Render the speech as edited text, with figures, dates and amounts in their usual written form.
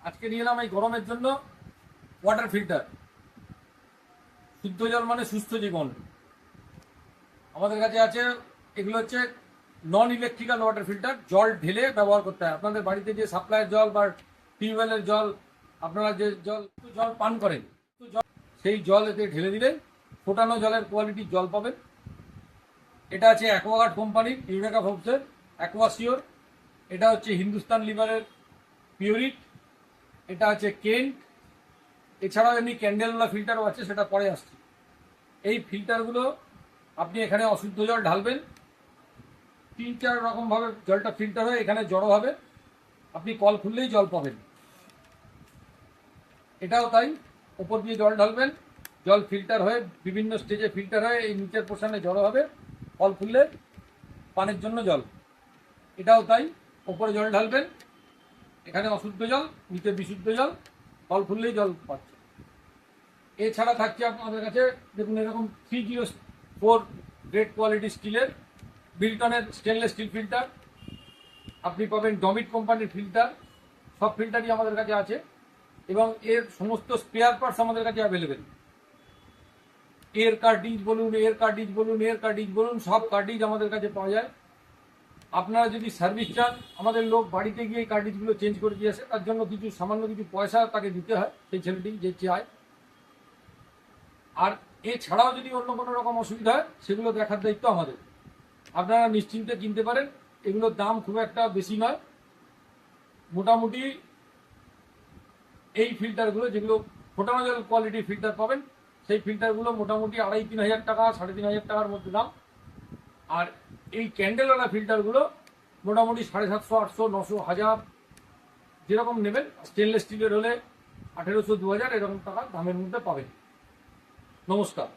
আজকে নিয়ে এলাম এই গরমের জন্য ওয়াটার ফিল্টার। শুদ্ধ জল মানে সুস্থ জীবন। আমাদের কাছে আছে, এগুলো হচ্ছে নন ইলেকট্রিক্যাল ওয়াটার ফিল্টার। জল ঢেলে ব্যবহার করতে হয়। আপনাদের বাড়িতে যে সাপ্লাইয়ের জল বা টিউবওয়েলের জল, আপনারা যে জল পান করেন, সেই জল এতে ঢেলে দিলে ফোটানো জলের কোয়ালিটির জল পাবেন। এটা আছে অ্যাকোয়াগার্ড কোম্পানির ইউরেকা ফোর্বসের অ্যাকোয়াশিওর। এটা হচ্ছে হিন্দুস্তান লিভারের পিওরিট। এটা আছে কেন্ট। এছাড়াও এমনি ক্যান্ডেলওয়ালা ফিল্টারও আছে, সেটা পরে আসছে। এই ফিল্টারগুলো আপনি এখানে অশুদ্ধ জল ঢালবেন, 3-4 রকমভাবে জলটা ফিল্টার হয়ে এখানে জড়ো হবে। আপনি কল খুললেই জল পাবেন। এটাও তাই, ওপর দিয়ে জল ঢালবেন, জল ফিল্টার হয়ে বিভিন্ন স্টেজে ফিল্টার হয়ে এই নিচের পোর্শনে জড়ো হবে। কল খুললে পানের জন্য জল। এটাও তাই, ওপরে জল ঢালবেন, এখানে অশুদ্ধ জল, নিচে বিশুদ্ধ জল, কল খুললেই জল পাচ্ছে। এছাড়া থাকছে আপনাদের কাছে, দেখুন এরকম 304 গ্রেড কোয়ালিটি স্টিলের বিল্টনের স্টেনলেস স্টিল ফিল্টার। আপনি পাবেন ডমিট কোম্পানির ফিল্টার। সব ফিল্টারই আমাদের কাছে আছে এবং এর সমস্ত স্পেয়ার পার্টস আমাদের কাছে অ্যাভেলেবেল। এর কার্টিজ বলুন, সব কার্টিজ আমাদের কাছে পাওয়া যায়। আপনারা যদি সার্ভিস চান, আমাদের লোক বাড়িতে গিয়ে এই কার্টিজগুলো চেঞ্জ করে দিয়ে আসে। তার জন্য সামান্য কিছু পয়সা তাকে দিতে হয়, সেই ছেলেটি যে চায়। আর এছাড়াও যদি অন্য কোনো রকম অসুবিধা হয়, সেগুলো দেখার দায়িত্ব আমাদের। আপনারা নিশ্চিন্তে কিনতে পারেন। এগুলোর দাম খুব একটা বেশি নয়। মোটামুটি এই ফিল্টারগুলো, যেগুলো ফোটানো জল কোয়ালিটির ফিল্টার পাবেন, সেই ফিল্টারগুলো মোটামুটি 2,5-3 হাজার টাকা, 3,500 টাকার মধ্যে দাম। আর এই ক্যান্ডেলওয়ালা ফিল্টারগুলো মোটামুটি 750, 800, 900, 1000 যেরকম নেবেন। স্টেনলেস স্টিলের হলে 1,800, 2,000 এরকম টাকা দামের মধ্যে পাবেন। নমস্কার।